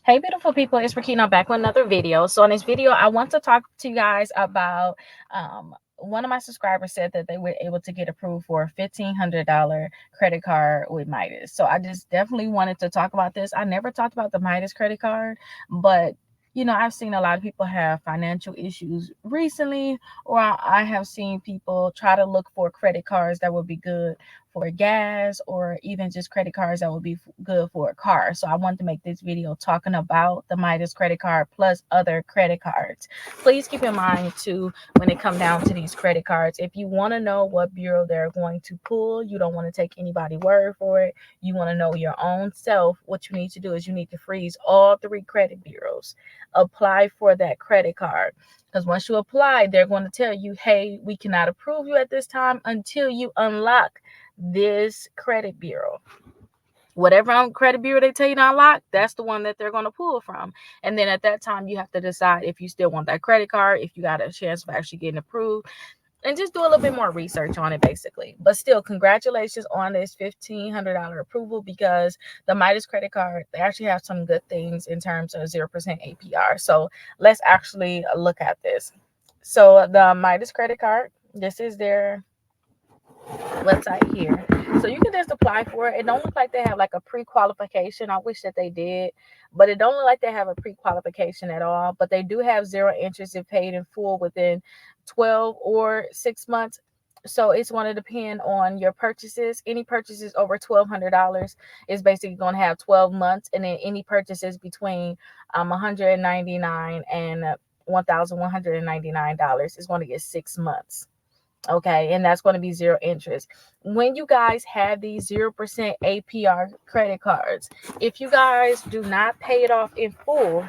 Hey, beautiful people, it's Rickita back with another video. So in this video, I want to talk to you guys about one of my subscribers said that they were able to get approved for a $1,500 credit card with Midas. So I just definitely wanted to talk about this. I never talked about the Midas credit card, but I've seen a lot of people have financial issues recently, or I have seen people try to look for credit cards that would be good for gas, or even just credit cards that would be good for a car. So I wanted to make this video talking about the Midas credit card plus other credit cards. Please keep in mind too, when it comes down to these credit cards, if you want to know what bureau they're going to pull, you don't want to take anybody's word for it. You want to know your own self. What you need to do is you need to freeze all 3 credit bureaus. Apply for that credit card. Because once you apply, they're going to tell you, hey, we cannot approve you at this time until you unlock this credit bureau. Whatever credit bureau they tell you to unlock, that's the one that they're going to pull from. And then at that time, you have to decide if you still want that credit card, if you got a chance of actually getting approved, and just do a little bit more research on it, basically. But still, congratulations on this $1,500 approval, because the Midas credit card, they actually have some good things in terms of 0% APR. So let's actually look at this. So the Midas credit card, this is their website here. So you can just apply for it. It don't look like they have like a pre-qualification. I wish that they did, but it don't look like they have a pre-qualification at all. But they do have 0 interest if paid in full within 12 or 6 months. So it's going to depend on your purchases. Any purchases over $1,200 is basically going to have 12 months, and then any purchases between $199 and $1,199 is going to get 6 months. Okay, and that's going to be 0 interest. When you guys have these 0% APR credit cards, if you guys do not pay it off in full,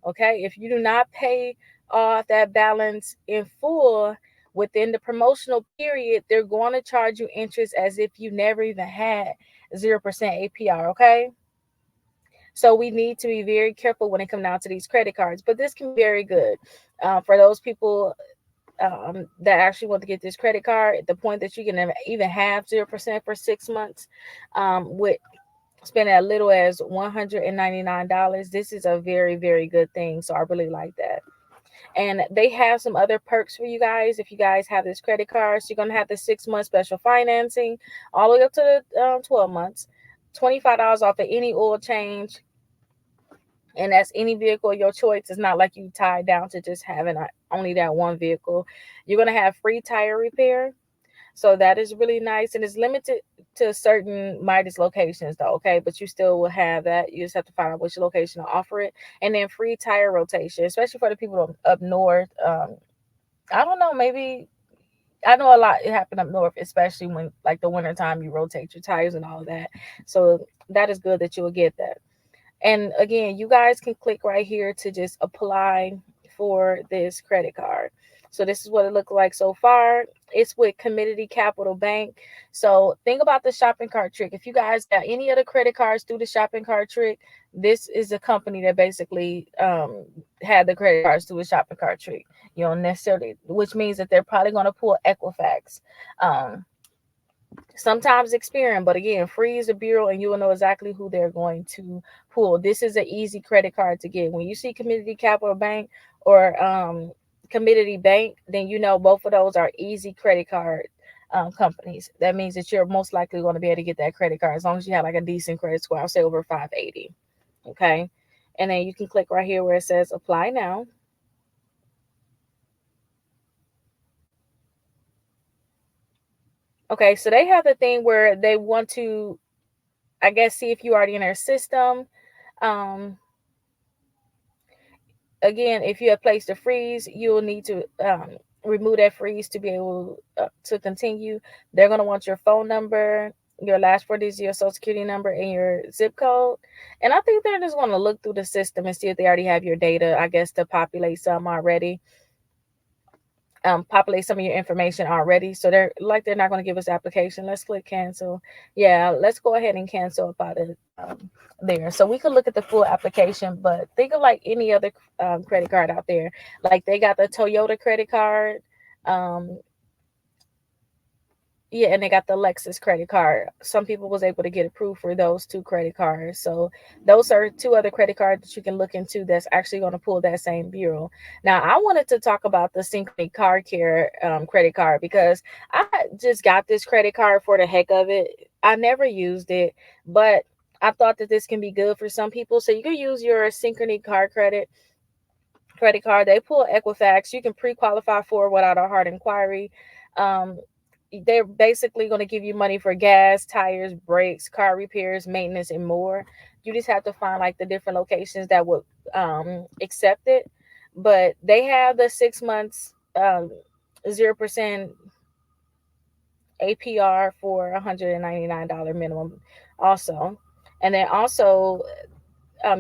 okay, if you do not pay off that balance in full within the promotional period, they're going to charge you interest as if you never even had 0% APR. Okay, so we need to be very careful when it comes down to these credit cards, but this can be very good for those people that actually want to get this credit card at the point that you can even have 0% for 6 months, with spend as little as $199. This is a very, very good thing. So I really like that. And they have some other perks for you guys. If you guys have this credit card, so you're going to have the 6-month special financing all the way up to the 12 months, $25 off of any oil change, and that's any vehicle of your choice. It's not like you tied down to just having only that one vehicle. You're going to have free tire repair. So that is really nice, and it's limited to certain Midas locations though, okay? But you still will have that. You just have to find out which location to offer it. And then free tire rotation, especially for the people up north. I don't know, maybe I know a lot it happened up north, especially when like the winter time you rotate your tires and all of that. So that is good that you will get that. And again, you guys can click right here to just apply for this credit card. So this is what it looked like so far. It's with Community Capital Bank. So think about the shopping cart trick. If you guys got any other credit cards through the shopping cart trick, this is a company that basically had the credit cards through a shopping cart trick. You don't necessarily, which means that they're probably going to pull Equifax. Sometimes Experian, but again, freeze the bureau and you will know exactly who they're going to pull. This is an easy credit card to get. When you see Community Capital Bank or Community Bank, then you know both of those are easy credit card companies. That means that you're most likely going to be able to get that credit card as long as you have like a decent credit score. I'll say over 580. Okay, and then you can click right here where it says apply now. Okay, so they have the thing where they want to, I guess, see if you already in their system. Um, Again, if you have placed a freeze, you'll need to remove that freeze to be able to continue. They're going to want your phone number, your last 4 digits, your social security number, and your zip code. And I think they're just going to look through the system and see if they already have your data, I guess, to populate some already. Populate some of your information already. So they're not going to give us application. Let's click cancel. Yeah, let's go ahead and cancel about it there. So we could look at the full application, but think of like any other credit card out there. Like they got the Toyota credit card. Yeah, and they got the Lexus credit card. Some people was able to get approved for those two credit cards. So those are two other credit cards that you can look into that's actually going to pull that same bureau. Now, I wanted to talk about the Synchrony Car Care credit card because I just got this credit card for the heck of it. I never used it, but I thought that this can be good for some people. So you can use your Synchrony Car credit card. They pull Equifax. You can pre-qualify for without a hard inquiry. Um, they're basically going to give you money for gas, tires, brakes, car repairs, maintenance, and more. You just have to find like the different locations that would accept it. But they have the 6 months 0% APR for $199 minimum also. And then also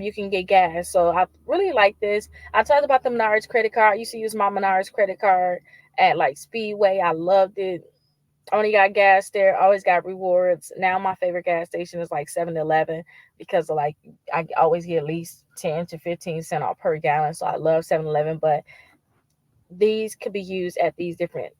you can get gas. So I really like this. I talked about the Menards credit card. I used to use my Menards credit card at like Speedway. I loved it. Only got gas there. Always got rewards. Now my favorite gas station is like 7-Eleven because of like I always get at least 10 to 15 cents off per gallon. So I love 7-Eleven, but these could be used at these different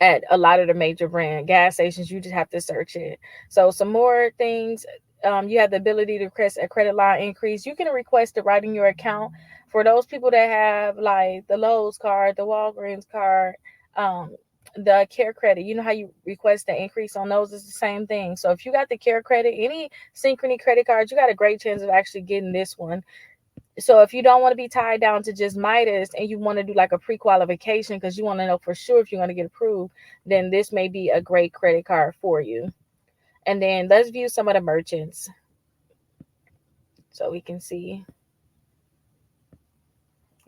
at a lot of the major brand gas stations. You just have to search it. So some more things. You have the ability to request a credit line increase. You can request it right in your account for those people that have like the Lowe's card, the Walgreens card, um, the Care Credit. You know how you request the increase on those is the same thing. So if you got the Care Credit, any Synchrony credit cards, you got a great chance of actually getting this one. So if you don't want to be tied down to just Midas and you want to do like a pre-qualification because you want to know for sure if you're going to get approved, then this may be a great credit card for you. And then let's view some of the merchants so we can see.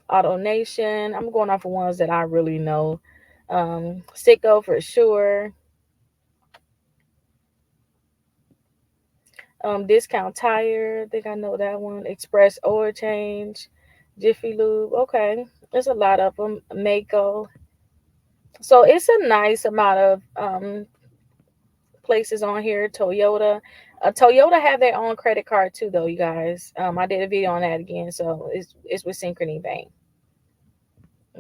Auto Nation. I'm going off of ones that I really know. Sicko for sure. Discount Tire. I think I know that one. Express Oil Change. Jiffy Lube. Okay. There's a lot of them. Mako. So it's a nice amount of places on here. Toyota. Toyota have their own credit card too, though, you guys. I did a video on that again, so it's with Synchrony Bank.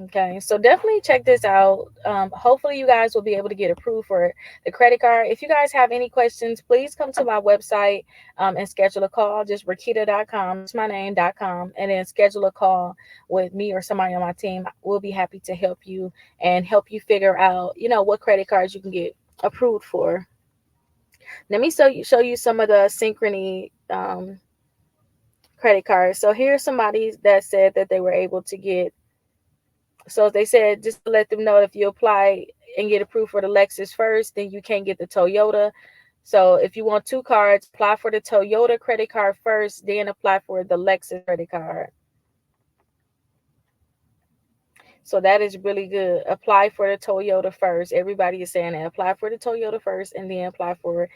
Okay, so definitely check this out. Hopefully, you guys will be able to get approved for the credit card. If you guys have any questions, please come to my website and schedule a call. Just Rickita.com, that's my name.com, and then schedule a call with me or somebody on my team. We'll be happy to help you and help you figure out, what credit cards you can get approved for. Let me show you some of the Synchrony credit cards. So here's somebody that said that they were able to get. So they said just to let them know if you apply and get approved for the Lexus first, then you can't get the Toyota. So if you want two cards, apply for the Toyota credit card first, then apply for the Lexus credit card. So that is really good. Apply for the Toyota first. Everybody is saying that. Apply for the Toyota first and then apply for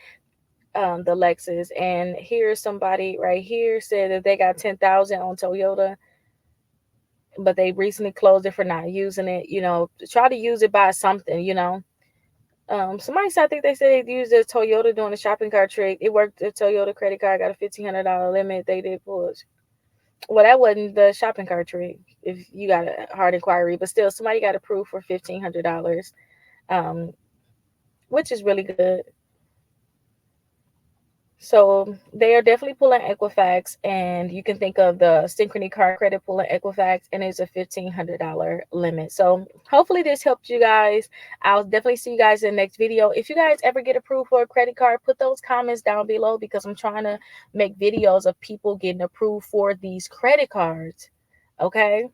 the Lexus. And here's somebody right here said that they got 10,000 on Toyota, but they recently closed it for not using it. Try to use it by something. Somebody said, I think they said they used a Toyota doing a shopping cart trick. It worked. The Toyota credit card got a $1,500 limit. They did pull it. Well, that wasn't the shopping cart trick. If you got a hard inquiry, but still, somebody got approved for $1,500, which is really good. So they are definitely pulling Equifax, and you can think of the Synchrony card credit pulling Equifax, and it's a $1,500 limit. So hopefully this helped you guys. I'll definitely see you guys in the next video. If you guys ever get approved for a credit card, put those comments down below because I'm trying to make videos of people getting approved for these credit cards. Okay.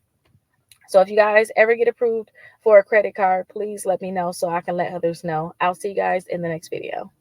So if you guys ever get approved for a credit card, please let me know so I can let others know. I'll see you guys in the next video.